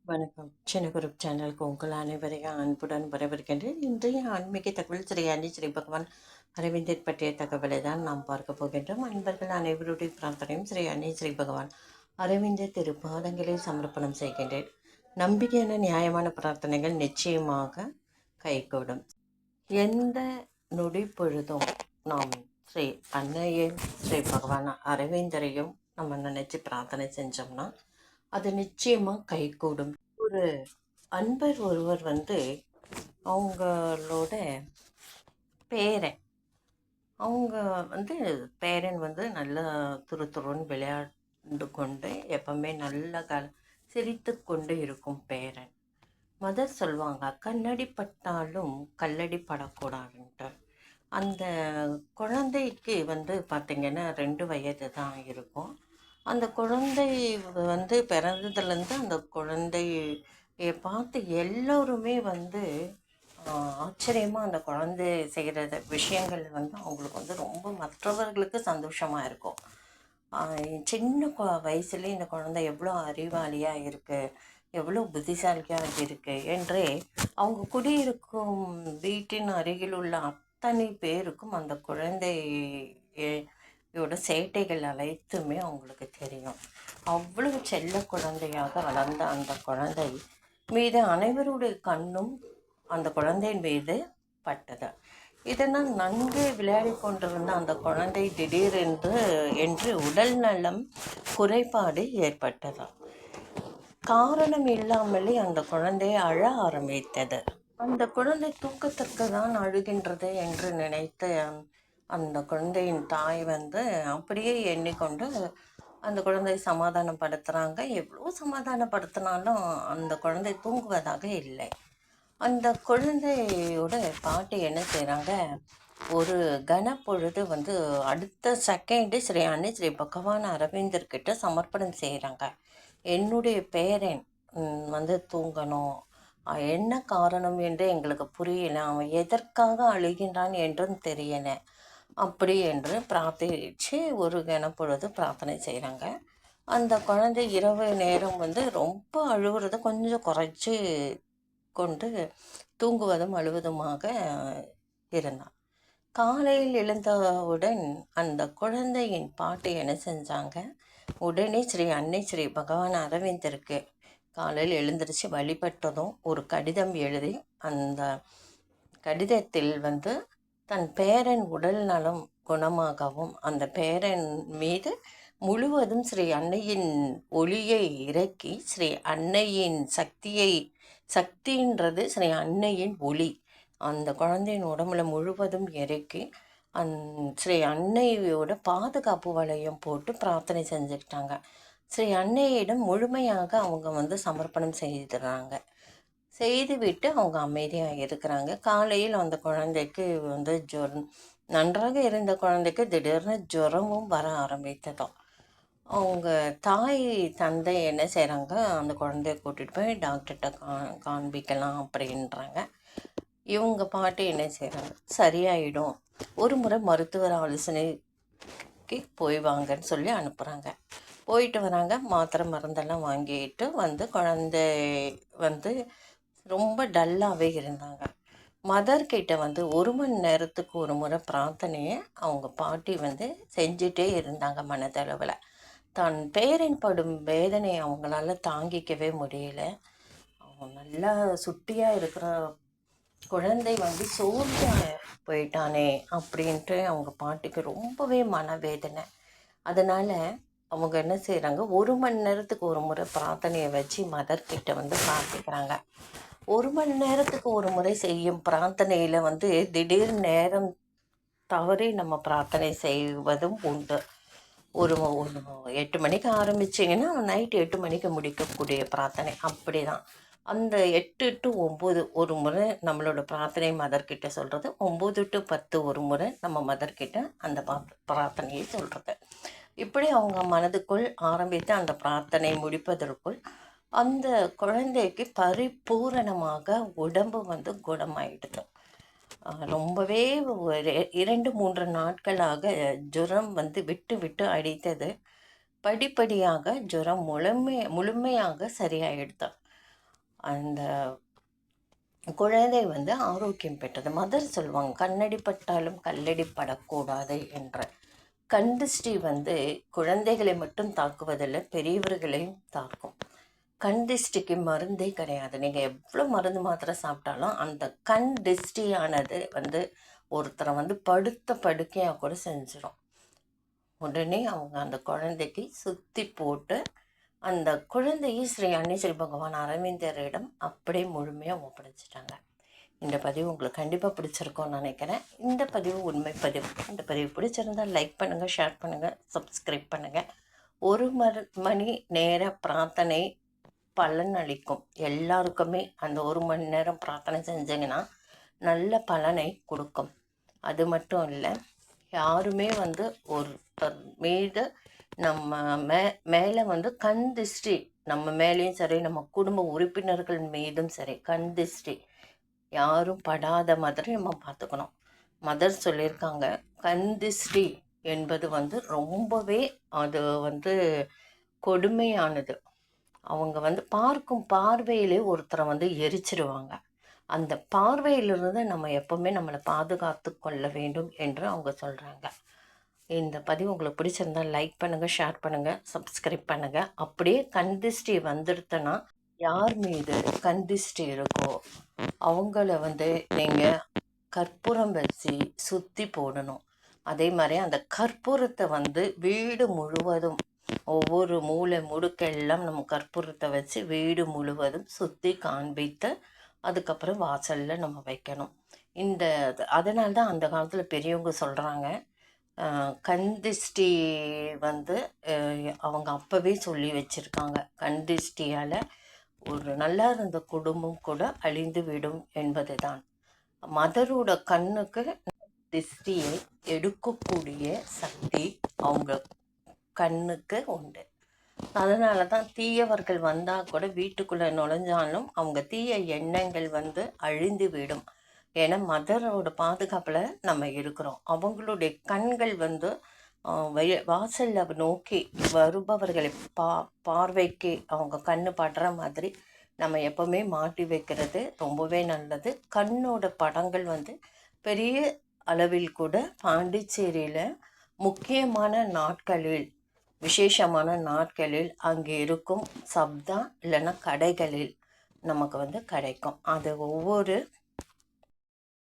வணக்கம். சின்ன குரூப் சேனலுக்கு உங்கள் அனைவரையும் அன்புடன் வரவேற்கின்றேன். இன்றைய ஆன்மீக தகவல் ஸ்ரீ அன்னை ஸ்ரீ பகவான் அரவிந்தர் பற்றிய தகவலை தான் நாம் பார்க்க போகின்றோம். அன்பர்கள் அனைவருடைய பிரார்த்தனையும் ஸ்ரீ அன்னை ஸ்ரீ பகவான் அரவிந்தர் திருப்பாதங்களை சமர்ப்பணம் செய்கின்றேன். நம்பிக்கையான நியாயமான பிரார்த்தனைகள் நிச்சயமாக கைகூடும். எந்த நொடி பொழுதும் நாம் ஸ்ரீ அன்னையும் ஸ்ரீ பகவான் அரவிந்தரையும் நம்ம நினைச்சு பிரார்த்தனை செஞ்சோம்னா அது நிச்சயமா கைகூடும். ஒரு அன்பர் ஒருவர் அவங்களோட பேரன் அவங்க பேரன் நல்லா துருன்னு விளையாண்டு கொண்டு எப்பவுமே நல்ல சிரித்து கொண்டு இருக்கும் பேரன். மதர் சொல்லுவாங்க, கண்ணடி பட்டாலும் கல்லடி படக்கூடாதுன்ட்டு. அந்த குழந்தைக்கு பார்த்திங்கன்னா 2 வயது தான் இருக்கும். அந்த குழந்தை பிறந்ததுலேருந்து அந்த குழந்தையை பார்த்து எல்லோருமே ஆச்சரியமாக அந்த குழந்தை செய்கிற விஷயங்கள் அவங்களுக்கு ரொம்ப மற்றவர்களுக்கு சந்தோஷமாக இருக்கும். சின்ன வயசுலேயே இந்த குழந்தை எவ்வளோ அறிவாளியாக இருக்குது, எவ்வளோ புத்திசாலியாக இருக்குது என்று அவங்க குடியிருக்கும் வீட்டின் அருகில் உள்ள அத்தனை பேருக்கும் அந்த குழந்தையோட சேட்டைகள் அனைத்துமே அவங்களுக்கு தெரியும். அவ்வளவு செல்ல குழந்தையாக வளர்ந்த அந்த குழந்தை மீது அனைவருடைய கண்ணும் அந்த குழந்தையின் மீது பட்டது. இதனால் நன்கு விளையாடி கொண்டிருந்த அந்த குழந்தை திடீரென்று உடல் நலம் குறைபாடு ஏற்பட்டது. காரணம் இல்லாமலே அந்த குழந்தை அழ ஆரம்பித்தது. அந்த குழந்தை தூக்கத்திற்கு தான் அழுகின்றது என்று நினைத்த அந்த குழந்தையின் தாய் அப்படியே எண்ணிக்கொண்டு அந்த குழந்தையை சமாதானப்படுத்துகிறாங்க. எவ்வளோ சமாதானப்படுத்தினாலும் அந்த குழந்தை தூங்குவதாக இல்லை. அந்த குழந்தையோட பாட்டி என்ன செய்கிறாங்க, ஒரு கனப்பொழுது அடுத்த செகண்டு ஸ்ரீ அன்னை ஸ்ரீ பகவான் அரவிந்தர்கிட்ட சமர்ப்பணம் செய்கிறாங்க. என்னுடைய பேரன் தூங்கணும், என்ன காரணம் என்று எங்களுக்கு புரியல, அவன் எதற்காக அழுகின்றான் என்றும் தெரியல அப்படி என்று பிரார்த்திச்சு ஒரு கனப்பொழுது பிரார்த்தனை செய்கிறாங்க. அந்த குழந்தை இரவு நேரம் ரொம்ப அழுகுறத கொஞ்சம் குறைச்சி கொண்டு தூங்குவதும் அழுவதுமாக இருந்தான். காலையில் எழுந்தவுடன் அந்த குழந்தையின் பாட்டி என்ன செஞ்சாங்க, உடனே ஸ்ரீ அன்னை ஸ்ரீ பகவான் அரவிந்தருக்கு காலையில் எழுந்திரிச்சு வழிபட்டதும் ஒரு கடிதம் எழுதி அந்த கடிதத்தில் தன் பேரன் உடல் நலம் குணமாகவும் அந்த பேரன் மீது முழுவதும் ஸ்ரீ அன்னையின் ஒளியை இறக்கி, ஸ்ரீ அன்னையின் சக்தின்றது ஸ்ரீ அன்னையின் ஒளி அந்த குழந்தையின் உடம்புல முழுவதும் இறக்கி ஸ்ரீ அன்னையோட பாதுகாப்பு வளையம் போட்டு பிரார்த்தனை செஞ்சுக்கிட்டாங்க. ஸ்ரீ அன்னையிடம் முழுமையாக அவங்க சமர்ப்பணம் செய்துடுறாங்க. செய்துவிட்டு அவங்க அமைதியாக இருக்கிறாங்க. காலையில் அந்த குழந்தைக்கு ஜுரம், நன்றாக இருந்த குழந்தைக்கு திடீர்னு ஜுரமும் வர ஆரம்பித்ததும் அவங்க தாய் தந்தை என்ன செய்கிறாங்க, அந்த குழந்தைய கூட்டிகிட்டு போய் டாக்டர்கிட்ட காண்பிக்கலாம் அப்படின்றாங்க. இவங்க பாட்டி என்ன செய்கிறாங்க, சரியாயிடும், ஒரு முறை மருத்துவர் ஆலோசனைக்கு போய் வாங்கன்னு சொல்லி அனுப்புகிறாங்க. போயிட்டு வராங்க. மாத்திரை மருந்தெல்லாம் வாங்கிட்டு குழந்தை ரொம்ப டல்லாகவே இருந்தாங்க. மதர்கிட்ட 1 மணி நேரத்துக்கு ஒரு முறை பிரார்த்தனையை அவங்க பாட்டி செஞ்சிட்டே இருந்தாங்க. மனதளவில் தன் பேரன் படும் வேதனையை அவங்களால தாங்கிக்கவே முடியல. அவங்க நல்லா சுட்டியாக இருக்கிற குழந்தை சோர்ந்து போயிட்டானே அப்படின்ட்டு அவங்க பாட்டிக்கு ரொம்பவே மனவேதனை. அதனால் அவங்க என்ன செய்கிறாங்க, 1 மணி நேரத்துக்கு ஒரு முறை பிரார்த்தனையை வச்சு மதர்கிட்ட பிரார்த்திக்கிறாங்க. 1 மணி நேரத்துக்கு ஒரு முறை செய்யும் பிரார்த்தனையில் திடீர் நேரம் தவறி நம்ம பிரார்த்தனை செய்வதும் உண்டு. ஒரு 8 மணிக்கு ஆரம்பிச்சிங்கன்னா நைட்டு 8 மணிக்கு முடிக்கக்கூடிய பிரார்த்தனை அப்படி தான். அந்த 8 to 9 ஒரு முறை நம்மளோட பிரார்த்தனை மதர்கிட்ட சொல்கிறது, 9 to 10 ஒரு முறை நம்ம மதர்கிட்ட அந்த பிரார்த்தனையை சொல்கிறது. இப்படி அவங்க மனதுக்குள் ஆரம்பித்து அந்த பிரார்த்தனை முடிப்பதற்குள் அந்த குழந்தைக்கு பரிபூரணமாக உடம்பு குணமாயிடுது. ரொம்பவே 2-3 நாட்களாக ஜுரம் விட்டு விட்டு அடித்தது. படிப்படியாக ஜுரம் முழுமையாக சரியாயிடுது. அந்த குழந்தை வந்து ஆரோக்கியம் பெற்றது. மதர் சொல்லுவாங்க, கண்ணடி பட்டாலும் கல்லடி படக்கூடாது என்ற. கண் திருஷ்டி வந்து குழந்தைகளை மட்டும் தாக்குவதில்லை, பெரியவர்களையும் தாக்கும். கண் திருஷ்டிக்கு மருந்தே கிடையாது. நீங்கள் எவ்வளோ மருந்து மாத்திரை சாப்பிட்டாலும் அந்த கண் திருஷ்டியானது வந்து ஒருத்தரை வந்து படுத்த படுக்கையாக கூட செஞ்சிடும். உடனே அவங்க அந்த குழந்தைக்கு சுற்றி போட்டு அந்த குழந்தையை ஸ்ரீ அன்னை பகவான் அரவிந்தரிடம் அப்படியே முழுமையாக ஒப்படைச்சிட்டாங்க. இந்த பதிவு உங்களுக்கு கண்டிப்பாக பிடிச்சிருக்கும்னு நினைக்கிறேன். இந்த பதிவு உண்மை பதிவு. இந்த பதிவு பிடிச்சிருந்தால் லைக் பண்ணுங்கள், ஷேர் பண்ணுங்கள், சப்ஸ்கிரைப் பண்ணுங்கள். 1 மணி நேர பிரார்த்தனை பலன் அளிக்கும். எல்லாருக்குமே அந்த 1 மணி நேரம் பிரார்த்தனை செஞ்சிங்கன்னா நல்ல பலனை கொடுக்கும். அது மட்டும் இல்லை, யாருமே வந்து ஒருத்தர் மீது நம்ம மேலே வந்து கண் திருஷ்டி, நம்ம மேலேயும் சரி, நம்ம குடும்ப உறுப்பினர்கள் மீதும் சரி, கண் திருஷ்டி யாரும் படாத மாதிரி நம்ம பார்த்துக்கணும். மதர் சொல்லியிருக்காங்க, கண் திருஷ்டி என்பது வந்து ரொம்பவே அது வந்து கொடுமையானது. அவங்க வந்து பார்க்கும் பார்வையிலே ஒருத்தரை வந்து எரிச்சிருவாங்க. அந்த பார்வையிலிருந்து நம்ம எப்போவுமே நம்மளை பாதுகாத்து கொள்ள வேண்டும் என்று அவங்க சொல்கிறாங்க. இந்த பதிவு உங்களுக்கு பிடிச்சிருந்தால் லைக் பண்ணுங்கள், ஷேர் பண்ணுங்கள், சப்ஸ்கிரைப் பண்ணுங்கள். அப்படியே கண் திருஷ்டி வந்துடுத்துன்னா, யார் மீது கண் திருஷ்டி இருக்கோ அவங்கள வந்து நீங்கள் கற்பூரம் வச்சு சுற்றி போடணும். அதே மாதிரி அந்த கற்பூரத்தை வந்து வீடு முழுவதும் ஒவ்வொரு மூலை முடுக்கெல்லாம் நம்ம கற்பூரத்தை வச்சு வீடு முழுவதும் சுற்றி காண்பித்து அதுக்கப்புறம் வாசலில் நம்ம வைக்கணும். அதனால தான் அந்த காலத்தில் பெரியவங்க சொல்கிறாங்க, கண் திருஷ்டி வந்து அவங்க அப்போவே சொல்லி வச்சுருக்காங்க, கண் திருஷ்டியால் ஒரு நல்லா இருந்த குடும்பம் கூட அழிந்து விடும் என்பது தான். மதரோட கண்ணுக்கு திருஷ்டியை எடுக்கக்கூடிய சக்தி அவங்க கண்ணுக்கு உண்டு. அதனால தான் தீயவர்கள் வந்தால் கூட வீட்டுக்குள்ளே நுழைஞ்சாலும் அவங்க தீய எண்ணங்கள் வந்து அழிந்து விடும். ஏன்னா மதரோட பாதுகாப்பில் நம்ம இருக்கிறோம். அவங்களுடைய கண்கள் வந்து வாசலில் நோக்கி வருபவர்களை பார்வைக்கு அவங்க கண்ணு படுற மாதிரி நம்ம எப்போவுமே மாட்டி வைக்கிறது ரொம்பவே நல்லது. கண்ணோட படங்கள் வந்து பெரிய அளவில் கூட பாண்டிச்சேரியில் முக்கியமான நாட்களில், விசேஷமான நாட்களில் அங்கே இருக்கும் சப்தா இல்லைன்னா கடைகளில் நமக்கு வந்து கிடைக்கும். அது ஒவ்வொரு